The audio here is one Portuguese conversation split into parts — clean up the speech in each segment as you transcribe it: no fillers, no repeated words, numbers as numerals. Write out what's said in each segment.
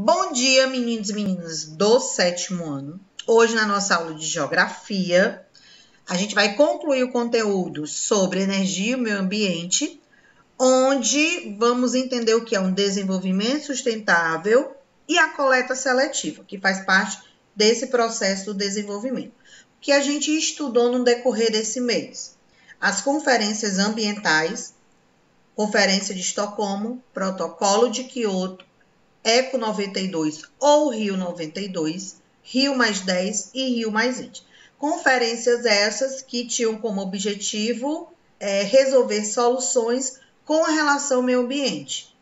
Bom dia, meninos e meninas do 7º ano. Hoje, na nossa aula de Geografia, a gente vai concluir o conteúdo sobre energia e o meio ambiente, onde vamos entender o que é um desenvolvimento sustentável e a coleta seletiva, que faz parte desse processo do desenvolvimento. O que a gente estudou no decorrer desse mês? As conferências ambientais, Conferência de Estocolmo, Protocolo de Quioto, Eco 92 ou Rio 92, Rio mais 10 e Rio mais 20. Conferências essas que tinham como objetivo resolver soluções com relação ao meio ambiente.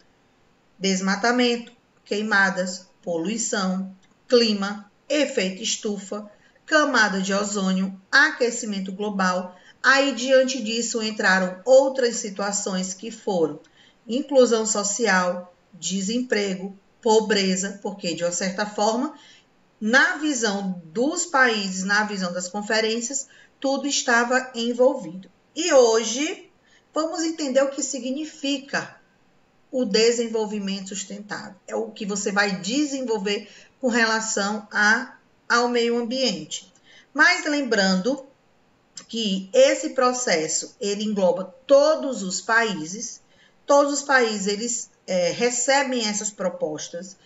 Desmatamento, queimadas, poluição, clima, efeito estufa, camada de ozônio, aquecimento global. Aí, diante disso, entraram outras situações que foram inclusão social, desemprego, pobreza, porque, de uma certa forma, na visão dos países, na visão das conferências, tudo estava envolvido. E hoje, vamos entender o que significa o desenvolvimento sustentável. É o que você vai desenvolver com relação ao meio ambiente. Mas lembrando que esse processo, ele engloba todos os países eles recebem essas propostas,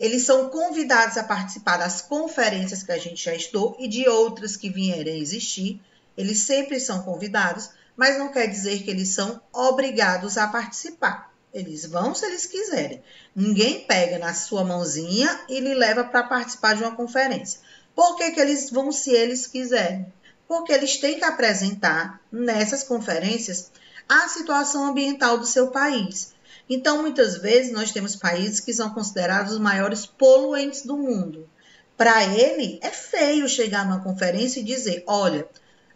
eles são convidados a participar das conferências que a gente já estudou e de outras que vierem a existir, eles sempre são convidados, mas não quer dizer que eles são obrigados a participar. Eles vão se eles quiserem. Ninguém pega na sua mãozinha e lhe leva para participar de uma conferência. Por que eles vão se eles quiserem? Porque eles têm que apresentar nessas conferências a situação ambiental do seu país. Então, muitas vezes, nós temos países que são considerados os maiores poluentes do mundo. Para ele, é feio chegar numa conferência e dizer, olha,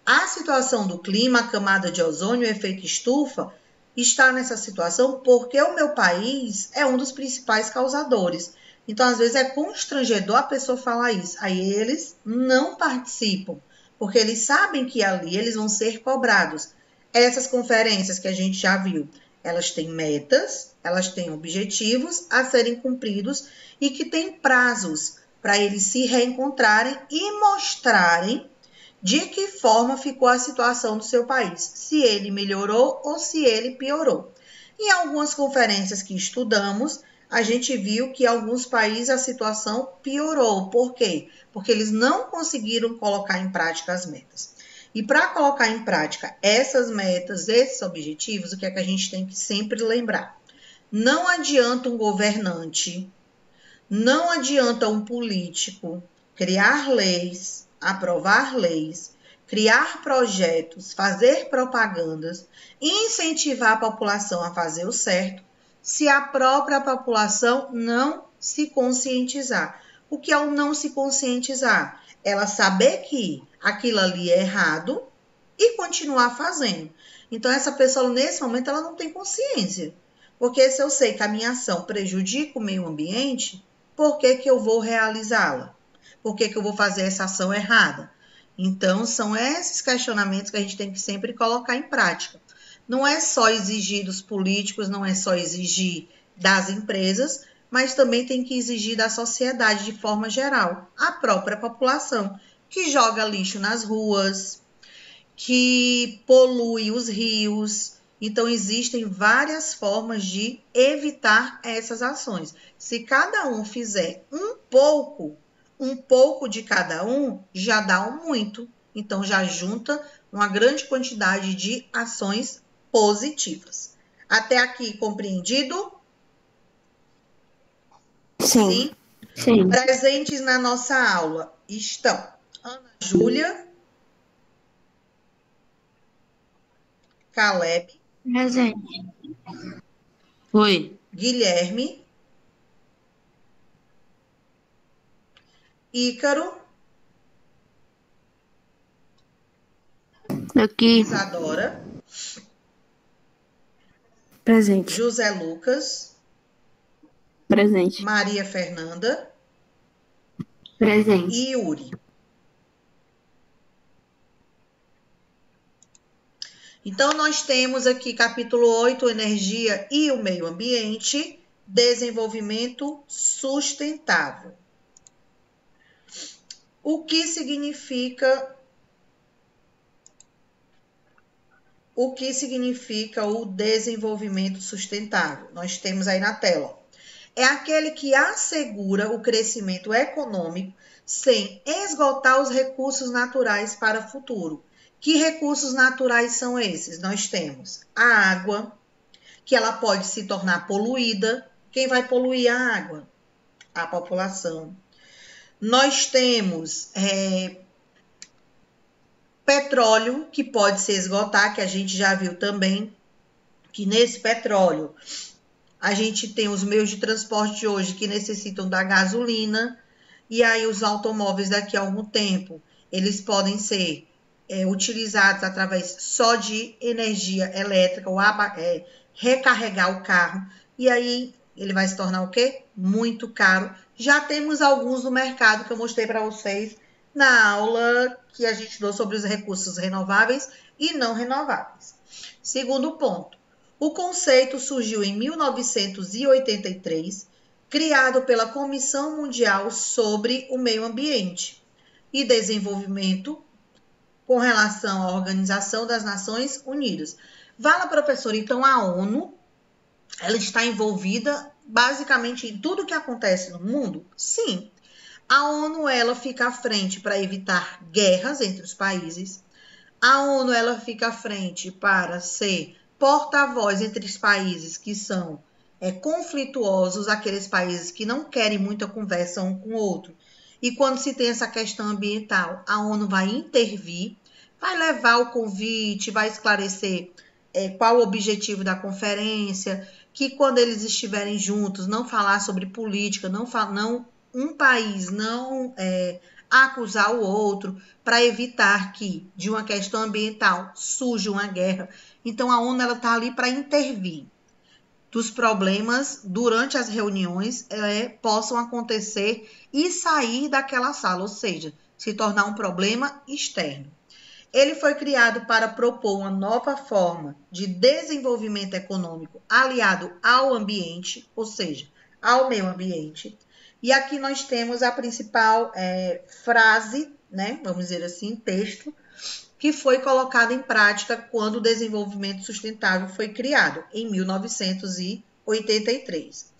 a situação do clima, a camada de ozônio, o efeito estufa, está nessa situação porque o meu país é um dos principais causadores. Então, às vezes, é constrangedor a pessoa falar isso. Aí eles não participam, porque eles sabem que ali eles vão ser cobrados. Essas conferências que a gente já viu, elas têm metas, elas têm objetivos a serem cumpridos e que têm prazos para eles se reencontrarem e mostrarem de que forma ficou a situação do seu país, se ele melhorou ou se ele piorou. Em algumas conferências que estudamos, a gente viu que em alguns países a situação piorou. Por quê? Porque eles não conseguiram colocar em prática as metas. E para colocar em prática essas metas, esses objetivos, o que é que a gente tem que sempre lembrar? Não adianta um governante, não adianta um político criar leis, aprovar leis, criar projetos, fazer propagandas, incentivar a população a fazer o certo, se a própria população não se conscientizar. O que é o não se conscientizar? Ela saber que aquilo ali é errado e continuar fazendo. Então, essa pessoa, nesse momento, ela não tem consciência. Porque se eu sei que a minha ação prejudica o meio ambiente, por que eu vou realizá-la? Por que eu vou fazer essa ação errada? Então, são esses questionamentos que a gente tem que sempre colocar em prática. Não é só exigir dos políticos, não é só exigir das empresas, mas também tem que exigir da sociedade de forma geral, a própria população, que joga lixo nas ruas, que polui os rios. Então, existem várias formas de evitar essas ações. Se cada um fizer um pouco de cada um, já dá um muito. Então, já junta uma grande quantidade de ações positivas. Até aqui, compreendido? Sim. Sim. Presentes na nossa aula estão Ana Júlia, Caleb, Presente. Foi. Guilherme, Ícaro, Aqui. Isadora, Presente. José Lucas, Presente. Maria Fernanda Presente. e Yuri. Então, nós temos aqui capítulo 8, energia e o meio ambiente, desenvolvimento sustentável. O que significa o desenvolvimento sustentável? Nós temos aí na tela. É aquele que assegura o crescimento econômico sem esgotar os recursos naturais para o futuro. Que recursos naturais são esses? Nós temos a água, que ela pode se tornar poluída. Quem vai poluir a água? A população. Nós temos petróleo, que pode se esgotar, que a gente já viu também, que nesse petróleo a gente tem os meios de transporte de hoje que necessitam da gasolina, e aí os automóveis daqui a algum tempo, eles podem ser utilizados através só de energia elétrica, ou recarregar o carro, e aí ele vai se tornar o quê? Muito caro. Já temos alguns no mercado que eu mostrei para vocês na aula que a gente deu sobre os recursos renováveis e não renováveis. Segundo ponto, o conceito surgiu em 1983, criado pela Comissão Mundial sobre o Meio Ambiente e Desenvolvimento com relação à Organização das Nações Unidas. Fala, professora, então a ONU, ela está envolvida basicamente em tudo que acontece no mundo? Sim. A ONU, ela fica à frente para evitar guerras entre os países. A ONU, ela fica à frente para ser porta-voz entre os países que são conflituosos, aqueles países que não querem muita conversa um com o outro. E quando se tem essa questão ambiental, a ONU vai intervir, vai levar o convite, vai esclarecer qual o objetivo da conferência, que quando eles estiverem juntos, não falar sobre política, um país não acusar o outro, para evitar que, de uma questão ambiental, surja uma guerra. Então, a ONU está ali para intervir. Dos problemas, durante as reuniões, possam acontecer e sair daquela sala, ou seja, se tornar um problema externo. Ele foi criado para propor uma nova forma de desenvolvimento econômico aliado ao ambiente, ou seja, ao meio ambiente. E aqui nós temos a principal frase, né, vamos dizer assim, texto, que foi colocada em prática quando o desenvolvimento sustentável foi criado, em 1983.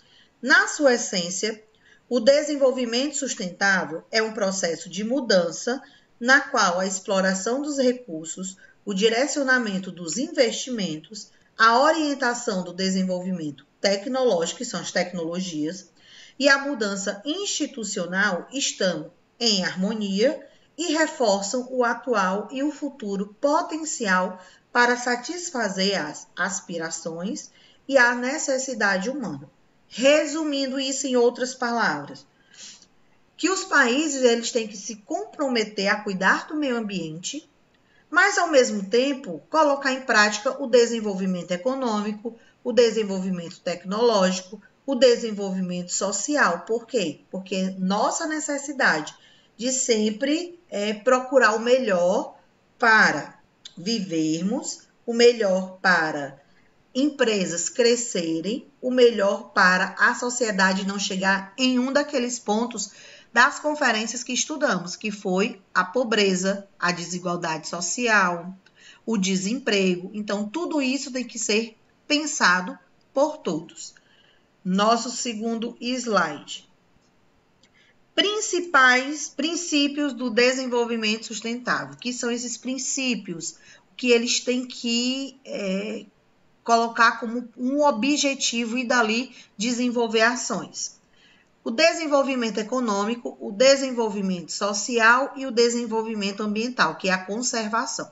Na sua essência, o desenvolvimento sustentável é um processo de mudança na qual a exploração dos recursos, o direcionamento dos investimentos, a orientação do desenvolvimento tecnológico, que são as tecnologias, e a mudança institucional estão em harmonia e reforçam o atual e o futuro potencial para satisfazer as aspirações e a necessidade humana. Resumindo isso em outras palavras, que os países eles têm que se comprometer a cuidar do meio ambiente, mas ao mesmo tempo colocar em prática o desenvolvimento econômico, o desenvolvimento tecnológico, o desenvolvimento social. Por quê? Porque nossa necessidade de sempre procurar o melhor para vivermos, o melhor para empresas crescerem, o melhor para a sociedade não chegar em um daqueles pontos das conferências que estudamos, que foi a pobreza, a desigualdade social, o desemprego. Então, tudo isso tem que ser pensado por todos. Nosso segundo slide. Principais princípios do desenvolvimento sustentável. Que são esses princípios que eles têm que colocar como um objetivo e dali desenvolver ações. O desenvolvimento econômico, o desenvolvimento social e o desenvolvimento ambiental, que é a conservação.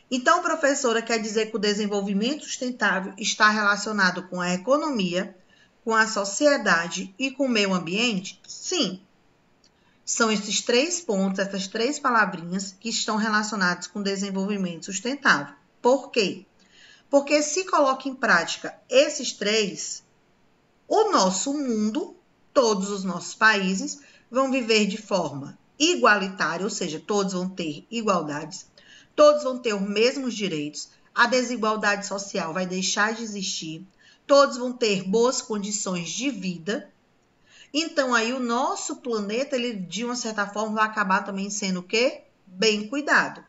Então, professora, quer dizer que o desenvolvimento sustentável está relacionado com a economia, com a sociedade e com o meio ambiente? Sim. São esses 3 pontos, essas 3 palavrinhas que estão relacionados com o desenvolvimento sustentável. Por quê? Porque se coloca em prática esses 3, o nosso mundo, todos os nossos países, vão viver de forma igualitária, ou seja, todos vão ter igualdades, todos vão ter os mesmos direitos, a desigualdade social vai deixar de existir, todos vão ter boas condições de vida. Então, aí o nosso planeta, ele de uma certa forma vai acabar também sendo o quê? Bem cuidado.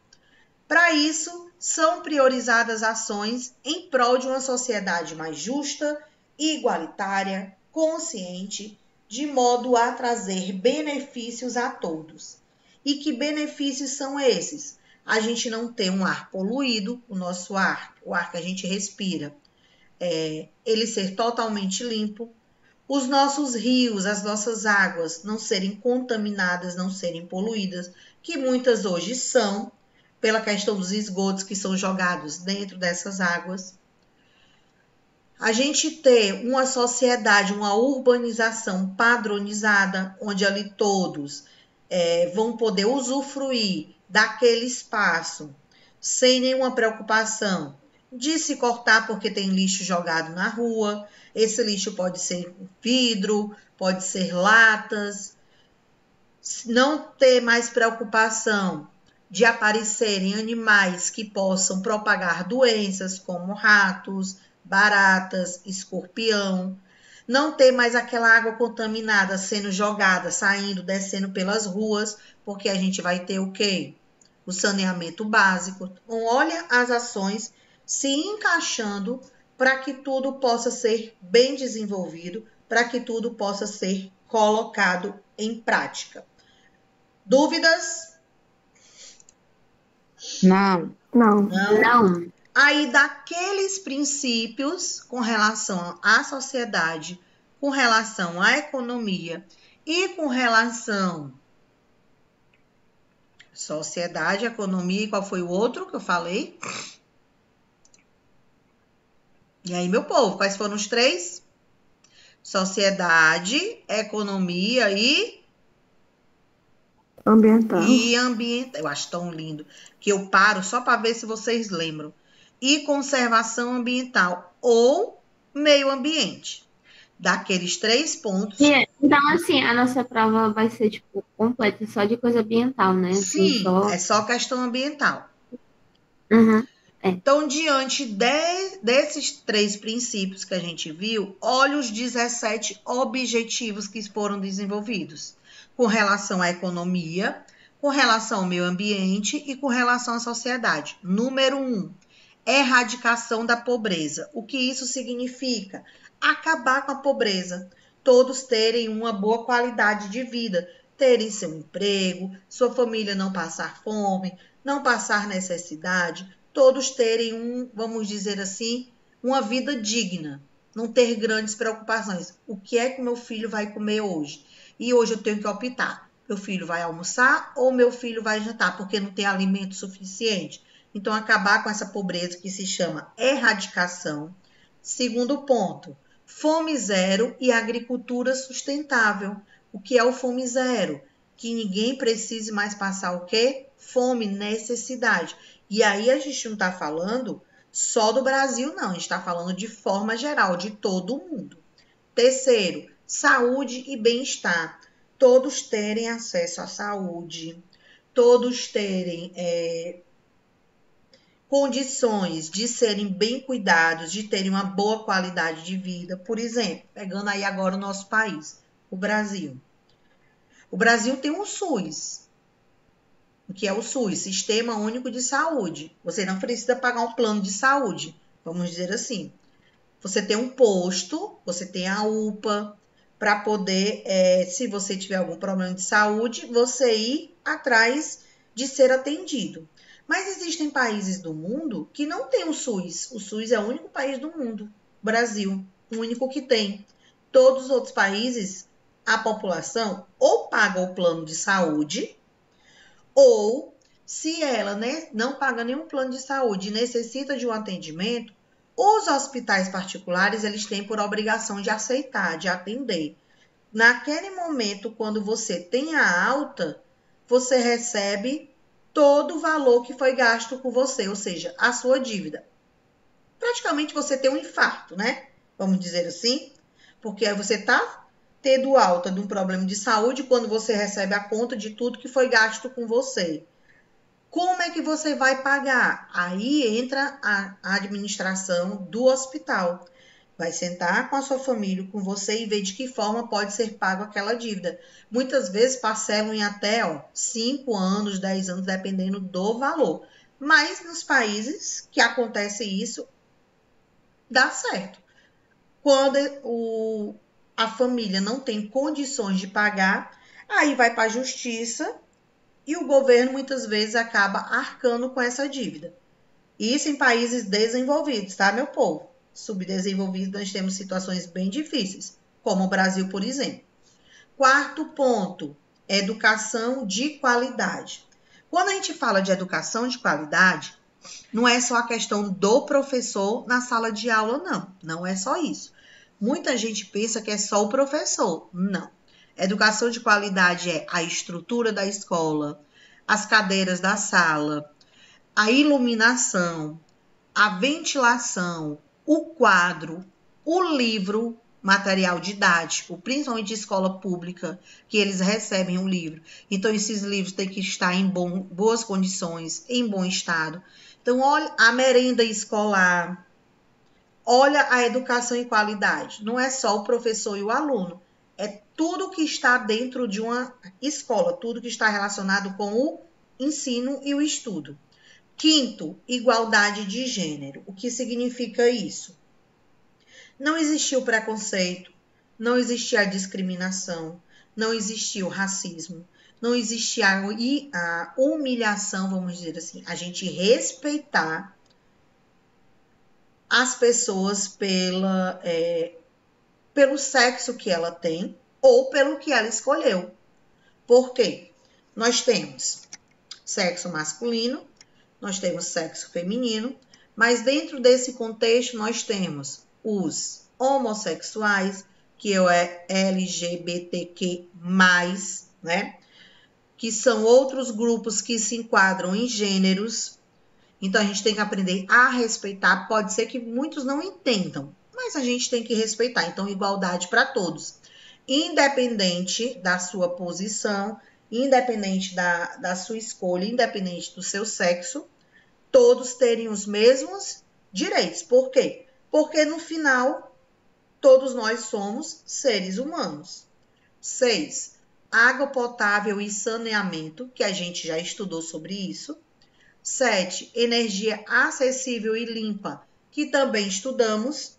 Para isso, são priorizadas ações em prol de uma sociedade mais justa, igualitária, consciente, de modo a trazer benefícios a todos. E que benefícios são esses? A gente não ter um ar poluído, o nosso ar, o ar que a gente respira, ele ser totalmente limpo, os nossos rios, as nossas águas não serem contaminadas, não serem poluídas, que muitas hoje são, pela questão dos esgotos que são jogados dentro dessas águas. A gente ter uma sociedade, uma urbanização padronizada, onde ali todos vão poder usufruir daquele espaço sem nenhuma preocupação de se cortar porque tem lixo jogado na rua. Esse lixo pode ser vidro, pode ser latas. Não ter mais preocupação de aparecerem animais que possam propagar doenças como ratos, baratas, escorpião. Não ter mais aquela água contaminada sendo jogada, saindo, descendo pelas ruas, porque a gente vai ter o quê? O saneamento básico. Então, olha as ações se encaixando para que tudo possa ser bem desenvolvido, para que tudo possa ser colocado em prática. Dúvidas? Não. Não. Aí, daqueles princípios com relação à sociedade, com relação à economia e com relação sociedade, economia e qual foi o outro que eu falei? E aí, meu povo, quais foram os três? Sociedade, economia e Ambiental. Eu acho tão lindo que eu paro só para ver se vocês lembram. E conservação ambiental ou meio ambiente. Daqueles 3 pontos. Então, assim, a nossa prova vai ser, tipo, completa só de coisa ambiental, né? Assim, Sim, é só questão ambiental. Uhum. Então, diante desses 3 princípios que a gente viu, olha os 17 objetivos que foram desenvolvidos com relação à economia, com relação ao meio ambiente e com relação à sociedade. Número 1, erradicação da pobreza. O que isso significa? Acabar com a pobreza. Todos terem uma boa qualidade de vida, terem seu emprego, sua família não passar fome, não passar necessidade, todos terem vamos dizer assim, uma vida digna, não ter grandes preocupações. O que é que meu filho vai comer hoje? E hoje eu tenho que optar. Meu filho vai almoçar ou meu filho vai jantar, porque não tem alimento suficiente? Então, acabar com essa pobreza que se chama erradicação. Segundo ponto, fome zero e agricultura sustentável. O que é o fome zero? Que ninguém precise mais passar o quê? Fome, necessidade. E aí a gente não está falando só do Brasil, não. A gente está falando de forma geral, de todo o mundo. Terceiro, saúde e bem-estar. Todos terem acesso à saúde, todos terem condições de serem bem cuidados, de terem uma boa qualidade de vida. Por exemplo, pegando aí agora o nosso país, o Brasil. O Brasil tem um SUS. O que é o SUS? Sistema Único de Saúde. Você não precisa pagar um plano de saúde, vamos dizer assim. Você tem um posto, você tem a UPA, para poder, se você tiver algum problema de saúde, você ir atrás de ser atendido. Mas existem países do mundo que não têm o SUS. O SUS é o único país do mundo, o Brasil, o único que tem. Todos os outros países, a população ou paga o plano de saúde, ou se ela não paga nenhum plano de saúde e necessita de um atendimento, os hospitais particulares, eles têm por obrigação de aceitar, de atender. Naquele momento, quando você tem a alta, você recebe todo o valor que foi gasto com você, ou seja, a sua dívida. Praticamente você tem um infarto, né? Vamos dizer assim, porque você está tendo alta de um problema de saúde quando você recebe a conta de tudo que foi gasto com você. Como é que você vai pagar? Aí entra a administração do hospital, Vai sentar com a sua família, com você e ver de que forma pode ser pago aquela dívida. Muitas vezes parcelam em até 5 anos, 10 anos, dependendo do valor. Mas nos países que acontece isso, dá certo. Quando a família não tem condições de pagar, aí vai para a justiça e o governo muitas vezes acaba arcando com essa dívida. Isso em países desenvolvidos, tá, meu povo? Subdesenvolvidos, nós temos situações bem difíceis, como o Brasil, por exemplo. Quarto ponto, educação de qualidade. Quando a gente fala de educação de qualidade, não é só a questão do professor na sala de aula, não. Não é só isso. Muita gente pensa que é só o professor. Não. Educação de qualidade é a estrutura da escola, as cadeiras da sala, a iluminação, a ventilação, o quadro, o livro, material didático, principalmente de escola pública, que eles recebem um livro. Então, esses livros têm que estar em boas condições, em bom estado. Então, olha a merenda escolar, olha a educação em qualidade. Não é só o professor e o aluno, é tudo que está dentro de uma escola, tudo que está relacionado com o ensino e o estudo. Quinto, igualdade de gênero. O que significa isso? Não existiu preconceito, não existia a discriminação, não existia o racismo, não existia a humilhação, vamos dizer assim. A gente respeitar as pessoas pelo sexo que ela tem ou pelo que ela escolheu. Por quê? Nós temos sexo masculino, nós temos sexo feminino, mas dentro desse contexto nós temos os homossexuais, que é LGBTQ+, né? Que são outros grupos que se enquadram em gêneros. Então a gente tem que aprender a respeitar. Pode ser que muitos não entendam, mas a gente tem que respeitar. Então, igualdade para todos, independente da sua posição, independente da sua escolha, independente do seu sexo, todos terem os mesmos direitos. Por quê? Porque no final, todos nós somos seres humanos. 6. Água potável e saneamento, que a gente já estudou sobre isso. 7. Energia acessível e limpa, que também estudamos.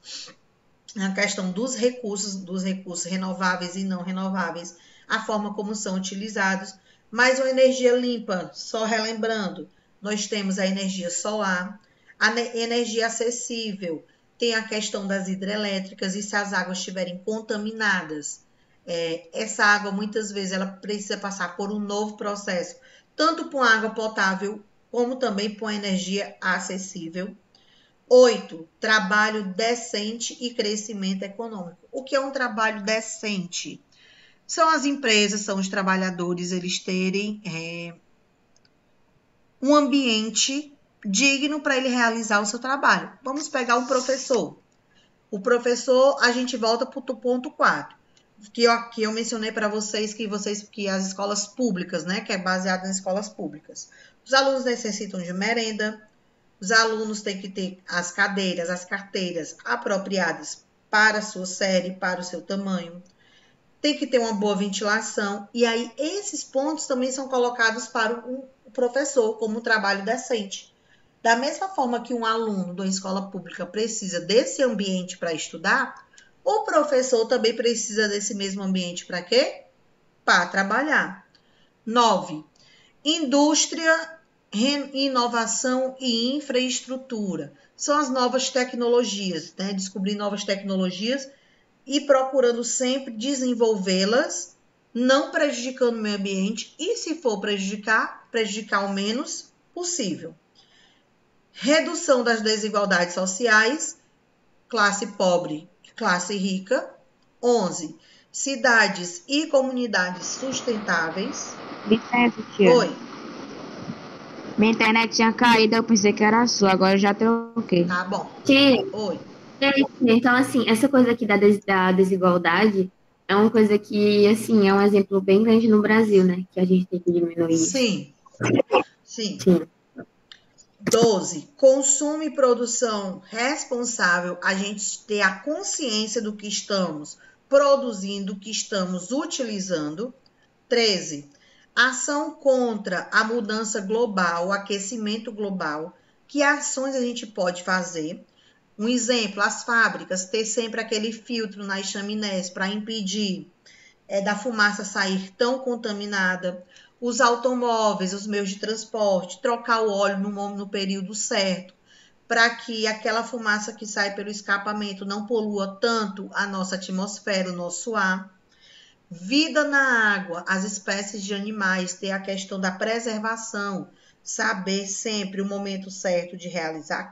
A questão dos recursos renováveis e não renováveis, a forma como são utilizados. Mas uma energia limpa, só relembrando, nós temos a energia solar, a energia acessível, tem a questão das hidrelétricas e se as águas estiverem contaminadas, essa água muitas vezes ela precisa passar por um novo processo, tanto com água potável como também com energia acessível. 8. Trabalho decente e crescimento econômico. O que é um trabalho decente? São as empresas, são os trabalhadores, eles terem um ambiente digno para ele realizar o seu trabalho. Vamos pegar o professor. O professor, a gente volta para o ponto 4, que eu mencionei para vocês que as escolas públicas, né, que é baseado nas escolas públicas. Os alunos necessitam de merenda, os alunos têm que ter as cadeiras, as carteiras apropriadas para a sua série, para o seu tamanho. Tem que ter uma boa ventilação. E aí, esses pontos também são colocados para o professor como um trabalho decente. Da mesma forma que um aluno de uma escola pública precisa desse ambiente para estudar, o professor também precisa desse mesmo ambiente para quê? Para trabalhar. 9. Indústria, inovação e infraestrutura. São as novas tecnologias, né? Descobrir novas tecnologias e procurando sempre desenvolvê-las, não prejudicando o meio ambiente e, se for prejudicar o menos possível. Redução das desigualdades sociais, classe pobre e classe rica. 11. Cidades e comunidades sustentáveis. Licença, tia. Oi. Minha internet tinha caído, eu pensei que era a sua, agora eu já troquei. Tá bom. Tia, Oi. então, assim, essa coisa aqui da desigualdade é uma coisa que, assim, é um exemplo bem grande no Brasil, né? Que a gente tem que diminuir isso. Sim. Sim. Sim. 12. Consumo e produção responsável, a gente ter a consciência do que estamos produzindo, do que estamos utilizando. 13. Ação contra a mudança global, o aquecimento global. Que ações a gente pode fazer? Um exemplo, as fábricas, ter sempre aquele filtro nas chaminés para impedir da fumaça sair tão contaminada. Os automóveis, os meios de transporte, trocar o óleo no período certo, para que aquela fumaça que sai pelo escapamento não polua tanto a nossa atmosfera, o nosso ar. Vida na água, as espécies de animais, ter a questão da preservação, saber sempre o momento certo de realizar a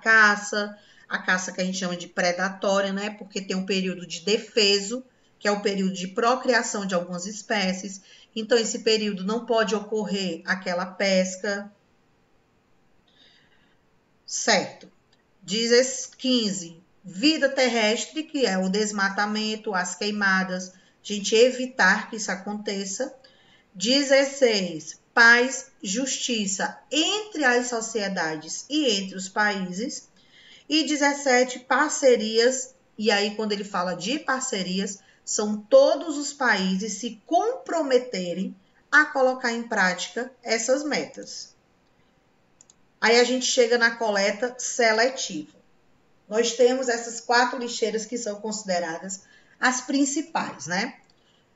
caça que a gente chama de predatória, né? Porque tem um período de defeso, que é o período de procriação de algumas espécies. Então, esse período não pode ocorrer aquela pesca. Certo. 15. Vida terrestre, que é o desmatamento, as queimadas, a gente evitar que isso aconteça. 16. Paz, justiça entre as sociedades e entre os países. E 17. Parcerias, e aí quando ele fala de parcerias, são todos os países se comprometerem a colocar em prática essas metas. Aí a gente chega na coleta seletiva. Nós temos essas 4 lixeiras que são consideradas as principais, né?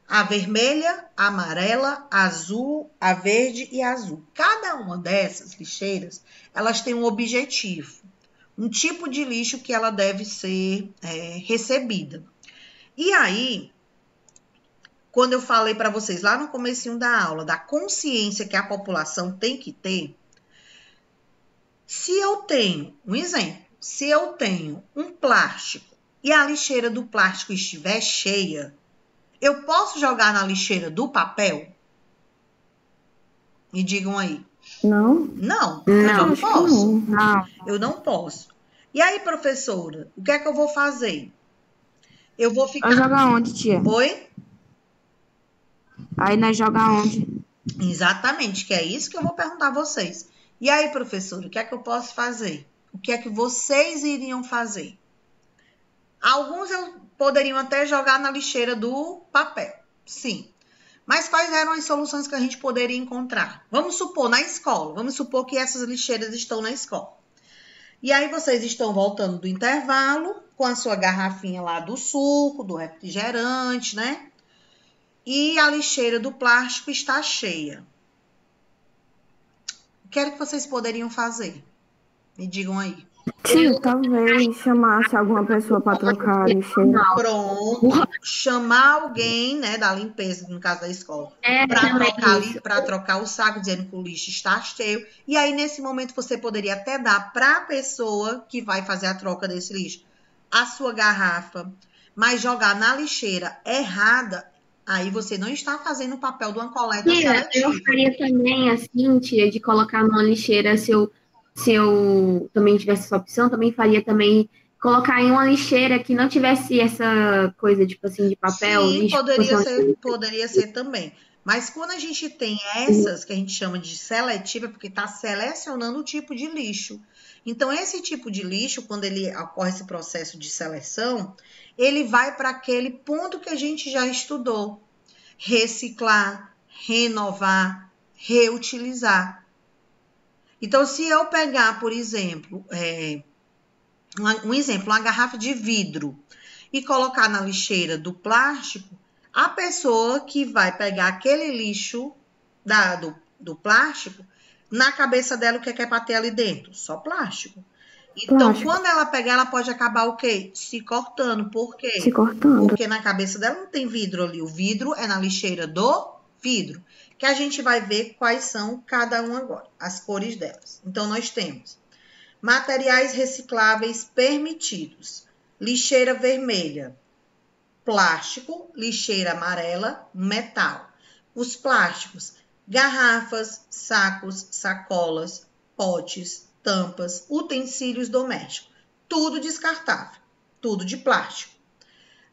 A vermelha, a amarela, a azul, a verde e a azul. Cada uma dessas lixeiras, elas têm um objetivo, um tipo de lixo que ela deve ser recebida. E aí, quando eu falei para vocês lá no comecinho da aula, da consciência que a população tem que ter, se eu tenho, um exemplo, se eu tenho um plástico e a lixeira do plástico estiver cheia, eu posso jogar na lixeira do papel? Me digam aí. Não? Não, eu não posso. Não. Eu não posso. E aí, professora, o que é que eu vou fazer? Eu vou ficar... Eu jogar onde, tia? Oi? Aí nós jogar onde? Exatamente, que é isso que eu vou perguntar a vocês. E aí, professora, o que é que eu posso fazer? O que é que vocês iriam fazer? Alguns poderiam até jogar na lixeira do papel, sim. Mas quais eram as soluções que a gente poderia encontrar? Vamos supor, na escola. Vamos supor que essas lixeiras estão na escola. E aí vocês estão voltando do intervalo com a sua garrafinha lá do suco, do refrigerante, né? E a lixeira do plástico está cheia. O que era que vocês poderiam fazer? Me digam aí. Tia, talvez chamasse alguma pessoa para trocar a lixeira. Pronto. Chamar alguém, né, da limpeza, no caso da escola, para trocar o saco, dizendo que o lixo está cheio. E aí, nesse momento, você poderia até dar para a pessoa que vai fazer a troca desse lixo a sua garrafa, mas jogar na lixeira errada, aí você não está fazendo o papel de uma coleta seletiva. Eu faria também assim, tia, de colocar numa lixeira, se eu também tivesse essa opção, também faria também colocar em uma lixeira que não tivesse essa coisa, tipo assim, de papel. Sim, lixo, poderia ser também. Mas quando a gente tem essas que a gente chama de seletiva, é porque está selecionando o tipo de lixo. Então, esse tipo de lixo, quando ele ocorre esse processo de seleção, ele vai para aquele ponto que a gente já estudou. Reciclar, renovar, reutilizar. Então, se eu pegar, por exemplo, uma garrafa de vidro e colocar na lixeira do plástico, a pessoa que vai pegar aquele lixo do plástico, na cabeça dela, o que é para ter ali dentro? Só plástico. Então, quando ela pegar, ela pode acabar o quê? Se cortando. Por quê? Se cortando. Porque na cabeça dela não tem vidro ali. O vidro é na lixeira do vidro. Que a gente vai ver quais são cada um agora, as cores delas. Então, nós temos materiais recicláveis permitidos. Lixeira vermelha, plástico. Lixeira amarela, metal. Os plásticos, garrafas, sacos, sacolas, potes, tampas, utensílios domésticos. Tudo descartável, tudo de plástico.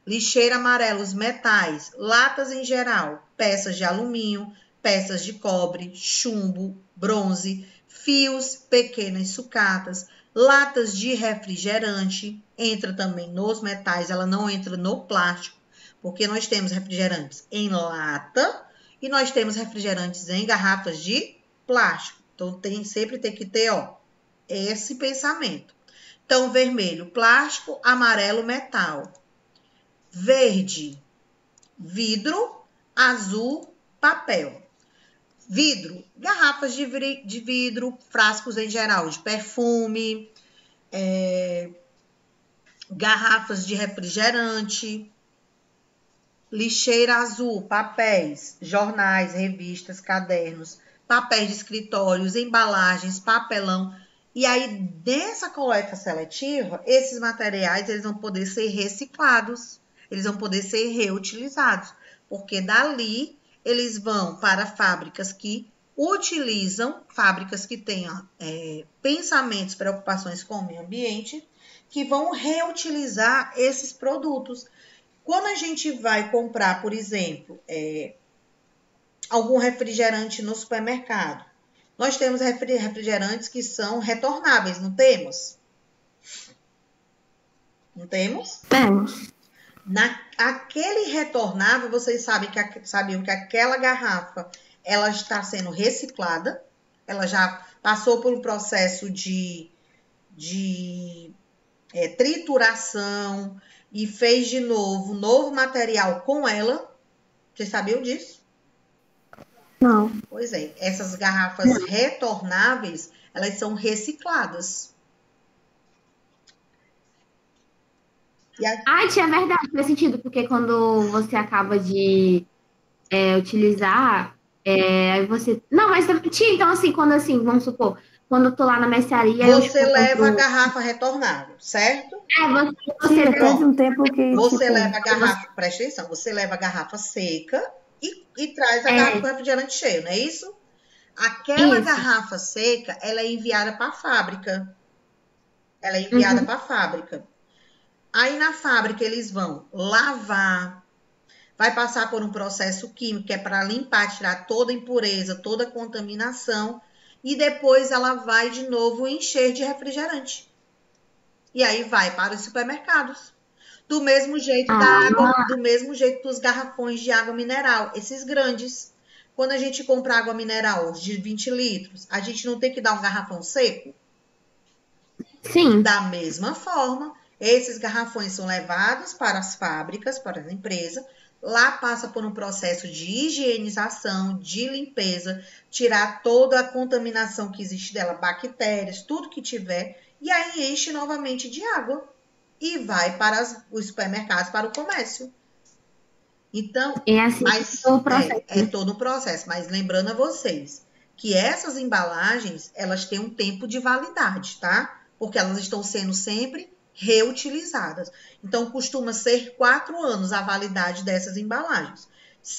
Lixeira amarela, os metais, latas em geral, peças de alumínio, peças de cobre, chumbo, bronze, fios, pequenas sucatas, latas de refrigerante, entra também nos metais, ela não entra no plástico, porque nós temos refrigerantes em lata e nós temos refrigerantes em garrafas de plástico. Então, sempre tem que ter, esse pensamento. Então, vermelho, plástico, amarelo, metal. Verde, vidro, azul, papel. Vidro, garrafas de vidro, frascos em geral de perfume, garrafas de refrigerante, lixeira azul, papéis, jornais, revistas, cadernos, papéis de escritórios, embalagens, papelão. E aí, nessa coleta seletiva, esses materiais eles vão poder ser reciclados, eles vão poder ser reutilizados, porque dali eles vão para fábricas que utilizam, fábricas que tenham pensamentos, preocupações com o meio ambiente, que vão reutilizar esses produtos. Quando a gente vai comprar, por exemplo, algum refrigerante no supermercado, nós temos refrigerantes que são retornáveis, não temos? Não temos? Temos. Aquele retornável, vocês sabiam que aquela garrafa ela está sendo reciclada, ela já passou por um processo de trituração e fez de novo material com ela. Vocês sabiam disso? Não. Pois é, essas garrafas retornáveis, elas são recicladas. Tia, é verdade, faz sentido, porque quando você acaba de utilizar, aí você... Não, mas, tia, então assim, vamos supor, quando eu tô lá na mercearia... Você leva a garrafa retornável, certo? Você teve um tempo que... Você leva a garrafa, presta atenção, você leva a garrafa seca e traz a garrafa com refrigerante cheio, não é isso? Aquela garrafa seca, ela é enviada para a fábrica. Ela é enviada para a fábrica. Aí na fábrica eles vão lavar, vai passar por um processo químico, que é para limpar, tirar toda a impureza, toda a contaminação, e depois ela vai de novo encher de refrigerante. E aí vai para os supermercados. Do mesmo jeito da água, do mesmo jeito dos garrafões de água mineral, esses grandes. Quando a gente compra água mineral de 20 litros, a gente não tem que dar um garrafão seco? Sim. Da mesma forma, esses garrafões são levados para as fábricas, para as empresas. Lá passa por um processo de higienização, de limpeza, tirar toda a contaminação que existe dela, bactérias, tudo que tiver, e aí enche novamente de água e vai para os supermercados, para o comércio. Então, é todo o processo. Mas lembrando a vocês que essas embalagens, elas têm um tempo de validade, tá? Porque elas estão sendo sempre reutilizadas. Então, costuma ser 4 anos a validade dessas embalagens.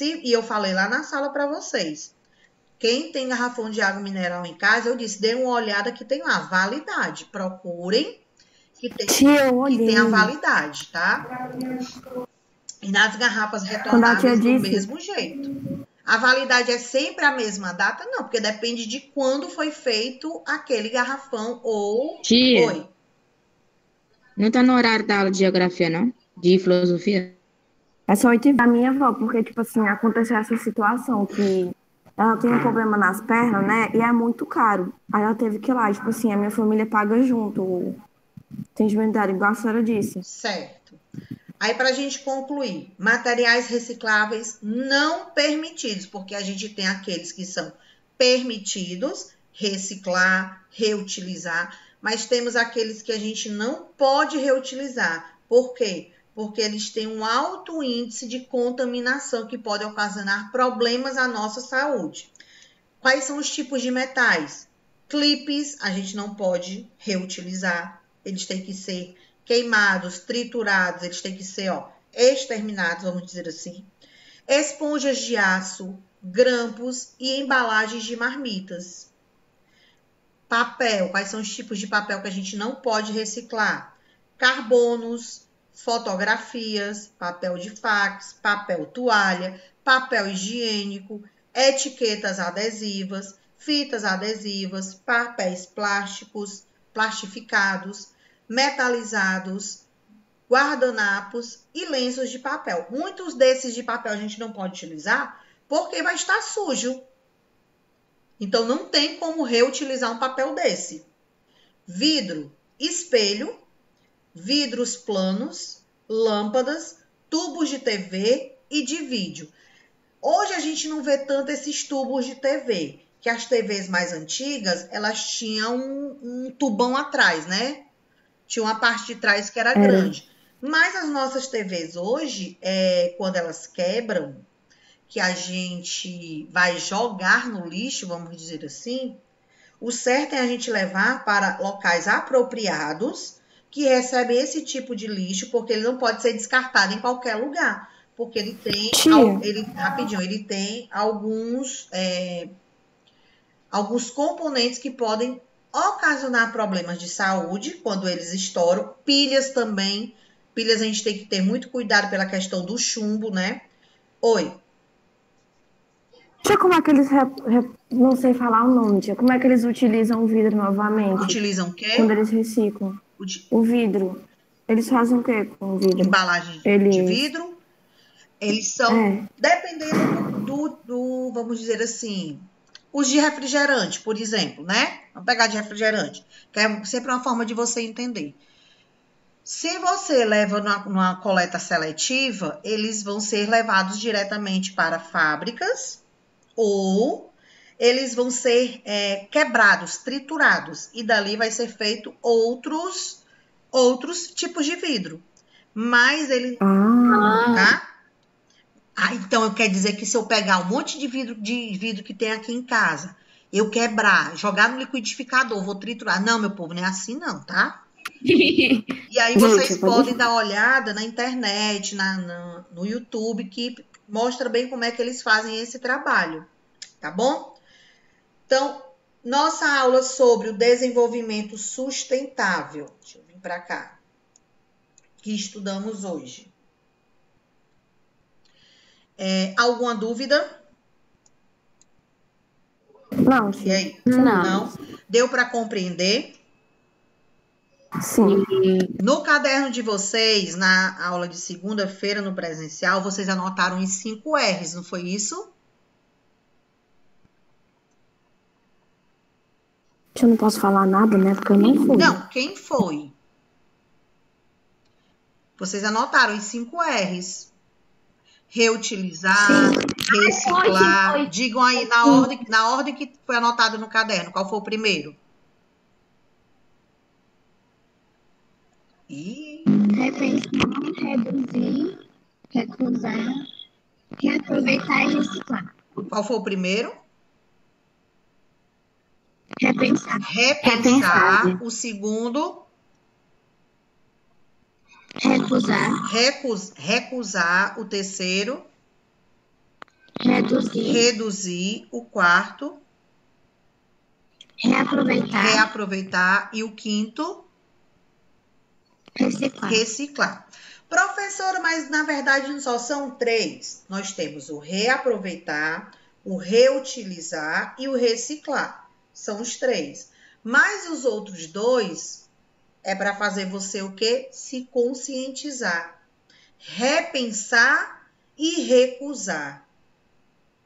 E eu falei lá na sala para vocês, quem tem garrafão de água mineral em casa, eu disse, dê uma olhada que tem lá, validade. Procurem que tem a validade, tá? E nas garrafas retornáveis do mesmo jeito. A validade é sempre a mesma data? Não, porque depende de quando foi feito aquele garrafão ou... Tia, Oi. Não tá no horário da aula de geografia, não? De filosofia? É só ir da minha avó, porque, tipo assim, aconteceu essa situação que ela tem um problema nas pernas, né? E é muito caro. Aí ela teve que ir lá, tipo assim, a minha família paga junto o atendimento dela, igual a senhora disse. Certo. Aí, para a gente concluir, materiais recicláveis não permitidos, porque a gente tem aqueles que são permitidos, reciclar, reutilizar, mas temos aqueles que a gente não pode reutilizar. Por quê? Porque eles têm um alto índice de contaminação que pode ocasionar problemas à nossa saúde. Quais são os tipos de metais? Clipes, a gente não pode reutilizar, eles têm que ser queimados, triturados, eles têm que ser exterminados, vamos dizer assim. Esponjas de aço, grampos e embalagens de marmitas. Papel, quais são os tipos de papel que a gente não pode reciclar? Carbonos, fotografias, papel de fax, papel toalha, papel higiênico, etiquetas adesivas, fitas adesivas, papéis plásticos, plastificados, metalizados, guardanapos e lenços de papel. Muitos desses de papel a gente não pode utilizar porque vai estar sujo. Então, não tem como reutilizar um papel desse. Vidro, espelho, vidros planos, lâmpadas, tubos de TV e de vídeo. Hoje a gente não vê tanto esses tubos de TV, que as TVs mais antigas, elas tinham um tubão atrás, né? Tinha uma parte de trás que era grande. Mas as nossas TVs hoje, quando elas quebram, que a gente vai jogar no lixo, vamos dizer assim, o certo é a gente levar para locais apropriados que recebem esse tipo de lixo, porque ele não pode ser descartado em qualquer lugar, porque ele tem, ele tem alguns componentes que podem ocasionar problemas de saúde quando eles estouram. Pilhas também. Pilhas a gente tem que ter muito cuidado pela questão do chumbo, né? Oi. Tia, como é que eles, não sei falar o nome, tia, como é que eles utilizam o vidro novamente? Utilizam o quê? Quando eles reciclam. O vidro. Eles fazem o quê com o vidro? Embalagem de vidro. Eles são, dependendo vamos dizer assim, os de refrigerante, por exemplo, né? Vamos pegar de refrigerante, que é sempre uma forma de você entender. Se você leva numa coleta seletiva, eles vão ser levados diretamente para fábricas ou eles vão ser quebrados, triturados, e dali vai ser feito outros tipos de vidro. Mas ele... Tá? Então, eu quero dizer que se eu pegar um monte de vidro que tem aqui em casa, eu quebrar, jogar no liquidificador, vou triturar. Não, meu povo, não é assim não, tá? E aí vocês podem dar uma olhada na internet, no YouTube, que mostra bem como é que eles fazem esse trabalho, tá bom? Então, nossa aula sobre o desenvolvimento sustentável. Deixa eu vir para cá. Que estudamos hoje. Alguma dúvida? Não, E aí? Não. Deu para compreender? Sim. No caderno de vocês, na aula de segunda-feira, no presencial, vocês anotaram os 5 R's, não foi isso? Eu não posso falar nada, né? Porque eu não fui. Não, quem foi? Vocês anotaram os 5 R's. Reutilizar, reciclar. Foi. Digam aí na ordem que foi anotado no caderno. Qual foi o primeiro? Repensar, reduzir, recusar, reaproveitar e reciclar. Qual foi o primeiro? Repensar. Repensar. O segundo? Recusar. Recusar. O terceiro? Reduzir. O quarto? Reaproveitar. E o quinto? Reciclar. Professora, mas na verdade só são 3. Nós temos o reaproveitar, o reutilizar e o reciclar. São os 3. Mas os outros 2 é para fazer você o quê? Se conscientizar. Repensar e recusar.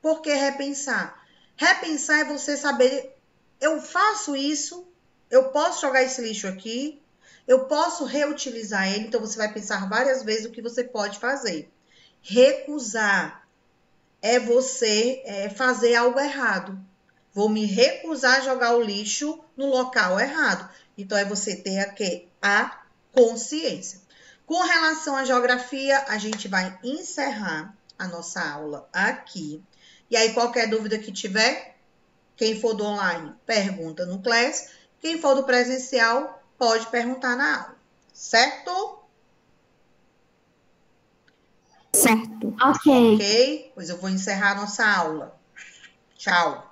Por que repensar? Repensar é você saber, eu faço isso, eu posso jogar esse lixo aqui, eu posso reutilizar ele, então você vai pensar várias vezes o que você pode fazer. Recusar é você fazer algo errado. Vou me recusar a jogar o lixo no local errado. Então, é você ter a consciência. Com relação à geografia, a gente vai encerrar a nossa aula aqui. E aí, qualquer dúvida que tiver, quem for do online, pergunta no Class. Quem for do presencial, pode perguntar na aula. Certo? Certo. Ok. Ok? Pois eu vou encerrar a nossa aula. Tchau.